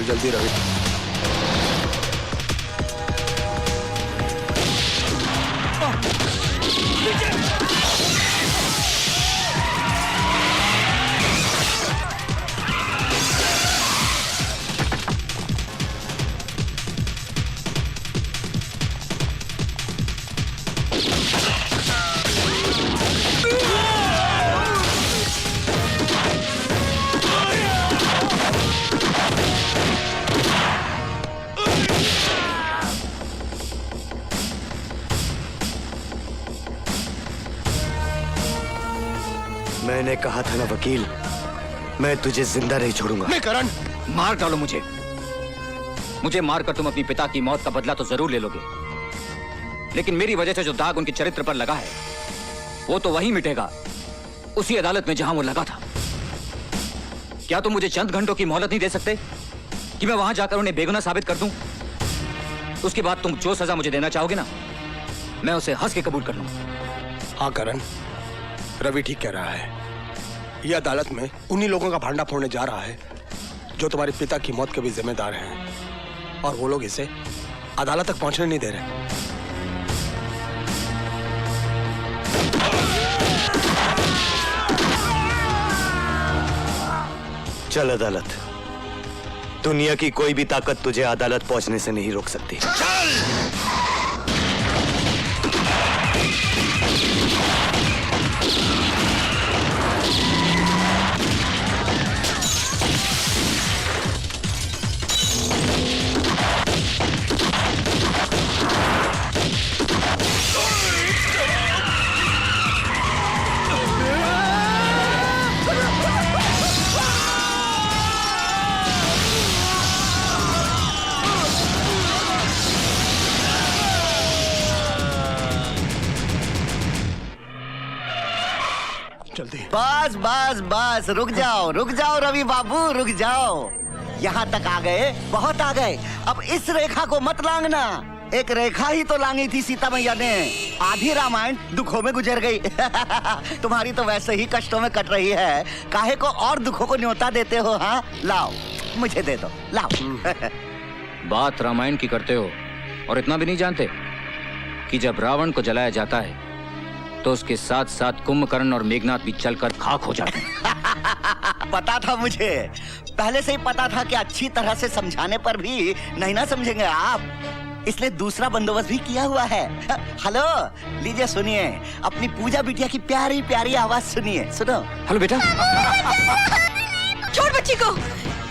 चल जल्दी रवि। मैंने कहा था ना वकील, मैं तुझे जिंदा नहीं छोड़ूंगा। नहीं करण, मार डालो मुझे। मुझे मारकर तुम अपनी पिता की मौत का बदला तो जरूर ले लोगे, लेकिन मेरी वजह से जो दाग उनके चरित्र पर लगा है वो तो वहीं मिटेगा, उसी अदालत में जहां वो लगा था। क्या तुम मुझे चंद घंटों की मोहलत नहीं दे सकते कि मैं वहां जाकर उन्हें बेगुनाह साबित कर दूं? उसके बाद तुम जो सजा मुझे देना चाहोगे ना, मैं उसे हंस के कबूल कर लूंगा। हाँ करण, रवि ठीक कह रहा है। यह अदालत में उन्हीं लोगों का भांडा फोड़ने जा रहा है जो तुम्हारे पिता की मौत के भी जिम्मेदार हैं, और वो लोग इसे अदालत तक पहुंचने नहीं दे रहे। चल अदालत। दुनिया की कोई भी ताकत तुझे अदालत पहुंचने से नहीं रोक सकती। जल्दी। बस बस बस, रुक जाओ रवि बाबू, रुक जाओ। यहाँ तक आ गए, बहुत आ गए। अब इस रेखा को मत लांघना। एक रेखा ही तो लांगी थी सीता मैया ने। आधी रामायण दुखों में गुजर गई। तुम्हारी तो वैसे ही कष्टों में कट रही है, काहे को और दुखों को न्योता देते हो? हाँ लाओ, मुझे दे दो, लाओ। बात रामायण की करते हो और इतना भी नहीं जानते कि जब रावण को जलाया जाता है तो उसके साथ साथ कुंभकर्ण और मेघनाथ भी चलकर खाक हो जाते हैं। पता था मुझे, पहले से ही पता था कि अच्छी तरह से समझाने पर भी नहीं ना समझेंगे आप, इसलिए दूसरा बंदोबस्त भी किया हुआ है। हेलो, लीजिए सुनिए, अपनी पूजा बिटिया की प्यारी प्यारी आवाज सुनिए, सुनो। हेलो बेटा। छोड़ बच्ची को,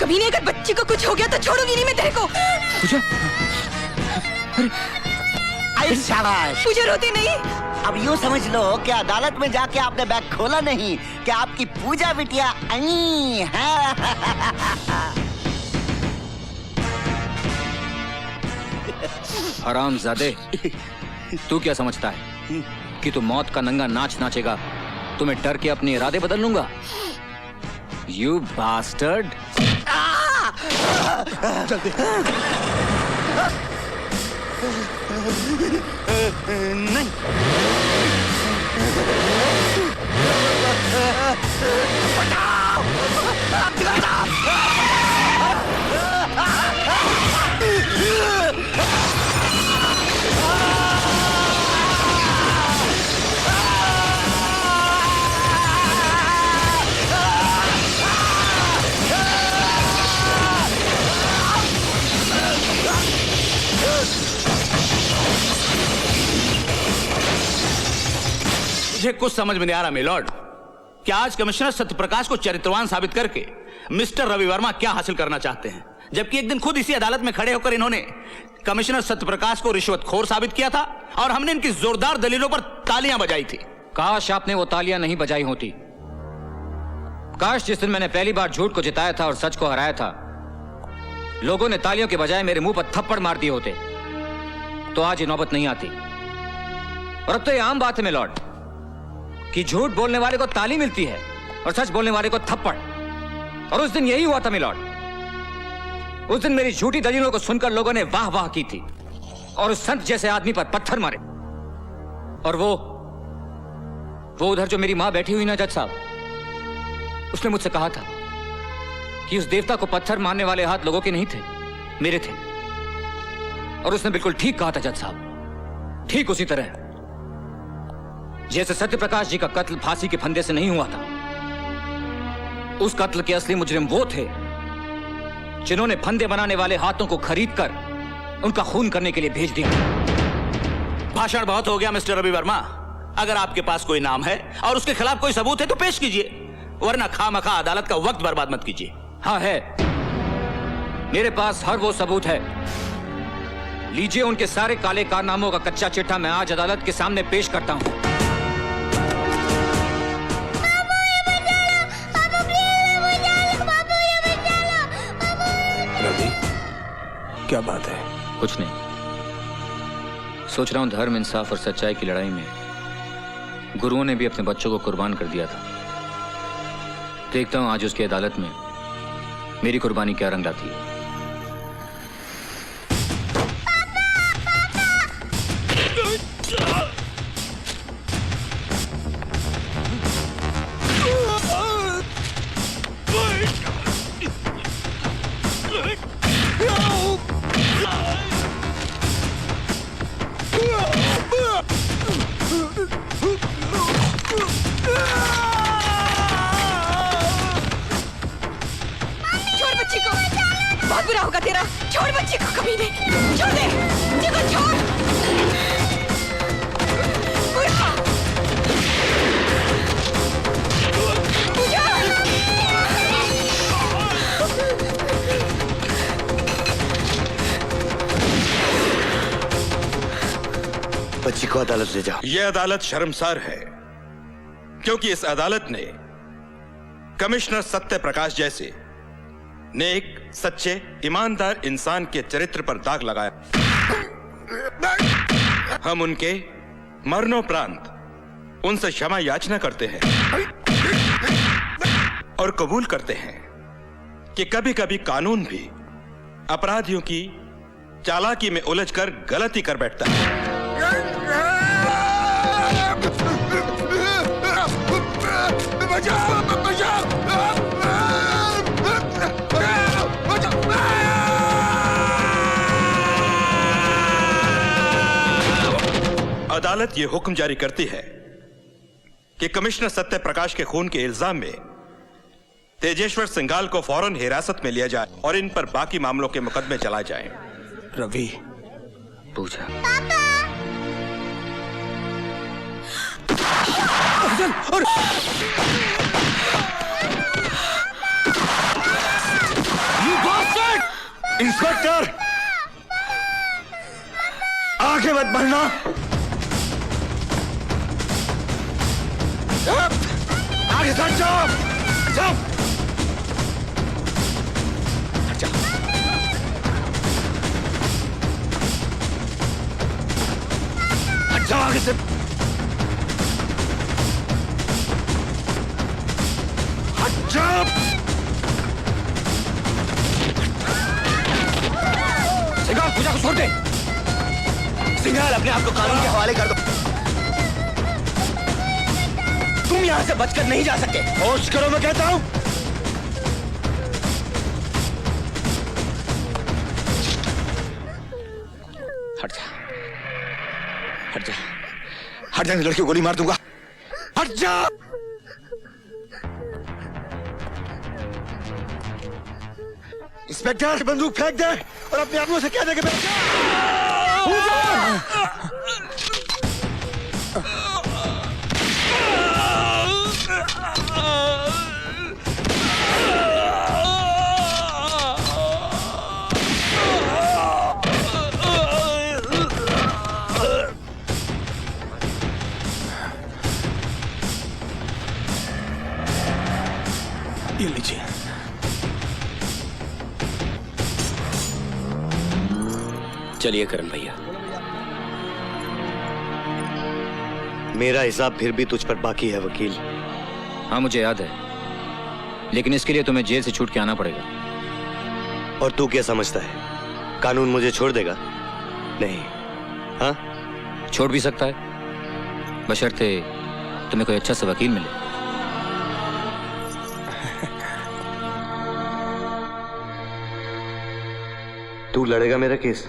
कभी नहीं, अगर बच्ची को कुछ हो गया तो छोड़ूंगी नहीं मैं तेरे को। पूजा, आई शाबाश। पूजा रोती नहीं। अब यूँ समझ लो कि अदालत में जाके आपने बैग खोला नहीं, कि आपकी पूजा बिटिया आई है। हरामजादे, तू क्या समझता है कि तू मौत का नंगा नाच नाचेगा तो मैं डर के अपने इरादे बदल लूंगा? You bastard. जल्दी। नहीं, मुझे कुछ समझ में नहीं आ रहा मिलॉर्ड, क्या आज कमिश्नर सत्यप्रकाश को चरित्रवान साबित करके मिस्टर रवि वर्मा क्या हासिल करना चाहते हैं, जबकि एक दिन खुद इसी अदालत में खड़े होकर इन्होंने कमिश्नर सत्यप्रकाश को रिश्वतखोर साबित किया था और हमने इनकी जोरदार दलीलों पर तालियां बजाई थी। काश आपने वो तालियां नहीं बजाई होती। काश जिस दिन मैंने पहली बार झूठ को जिताया था और सच को हराया था, लोगों ने तालियों के बजाय मेरे मुंह पर थप्पड़ मार दिए होते तो आज ये नौबत नहीं आती। और अब तो ये आम बात है मिलॉर्ड कि झूठ बोलने वाले को ताली मिलती है और सच बोलने वाले को थप्पड़। और उस दिन यही हुआ था मिलॉर्ड। उस दिन मेरी झूठी दलीलों को सुनकर लोगों ने वाह वाह की थी और उस संत जैसे आदमी पर पत्थर मारे। और वो उधर जो मेरी मां बैठी हुई ना जज साहब, उसने मुझसे कहा था कि उस देवता को पत्थर मारने वाले हाथ लोगों के नहीं थे, मेरे थे। और उसने बिल्कुल ठीक कहा था जज साहब, ठीक उसी तरह जैसे सत्यप्रकाश जी का कत्ल फांसी के फंदे से नहीं हुआ था। उस कत्ल के असली मुजरिम वो थे जिन्होंने फंदे बनाने वाले हाथों को खरीदकर उनका खून करने के लिए भेज दिया। भाषण बहुत हो गया मिस्टर रवि वर्मा। अगर आपके पास कोई नाम है और उसके खिलाफ कोई सबूत है तो पेश कीजिए, वरना खामखा अदालत का वक्त बर्बाद मत कीजिए। हाँ है, मेरे पास हर वो सबूत है। लीजिए, उनके सारे काले कारनामों का कच्चा चिट्ठा मैं आज अदालत के सामने पेश करता हूं। रवि, क्या बात है? कुछ नहीं, सोच रहा हूं धर्म, इंसाफ और सच्चाई की लड़ाई में गुरुओं ने भी अपने बच्चों को कुर्बान कर दिया था। देखता हूं आज उसकी अदालत में मेरी कुर्बानी क्या रंग लाती है। छोड़ बच्ची को, बहुत बुरा होगा तेरा। छोड़ बच्ची को, कभी नहीं। छोड़ दे बच्ची को, छोड़। बुरा। बच्ची को अदालत ले जाओ। यह अदालत शर्मसार है क्योंकि इस अदालत ने कमिश्नर सत्य प्रकाश जैसे नेक, सच्चे, ईमानदार इंसान के चरित्र पर दाग लगाया। हम उनके मरणोपरांत उनसे क्षमा याचना करते हैं और कबूल करते हैं कि कभी कभी कानून भी अपराधियों की चालाकी में उलझकर गलती कर बैठता है। अदालत यह हुक्म जारी करती है कि कमिश्नर सत्य प्रकाश के खून के इल्जाम में तेजेश्वर सिंघाल को फौरन हिरासत में लिया जाए और इन पर बाकी मामलों के मुकदमे चलाए जाएं। रवि, पूछा इंस्पेक्टर, आगे मत बढ़ना। आगे सट जाओ। जाओ। हट जाओ आगे से। हट जाओ। सिंघाल, पूजा को छोड़ दे। सिंघाल, अपने आप को कानून के हवाले कर दो। तुम यहां से बचकर नहीं जा सकते। होश करो, मैं कहता हूं। हट जा, हट जा, हट जा, लड़की को गोली मार दूंगा। हट जा। इंस्पेक्टर, बंदूक फेंक दे और अपने आदमियों से कह दे कि ये लीजिए। चलिए करण भैया। मेरा हिसाब फिर भी तुझ पर बाकी है वकील। हाँ, मुझे याद है, लेकिन इसके लिए तुम्हें जेल से छूट के आना पड़ेगा। और तू क्या समझता है, कानून मुझे छोड़ देगा? नहीं। हाँ, छोड़ भी सकता है, बशर्ते तुम्हें कोई अच्छा सा वकील मिले। तू लड़ेगा मेरा केस?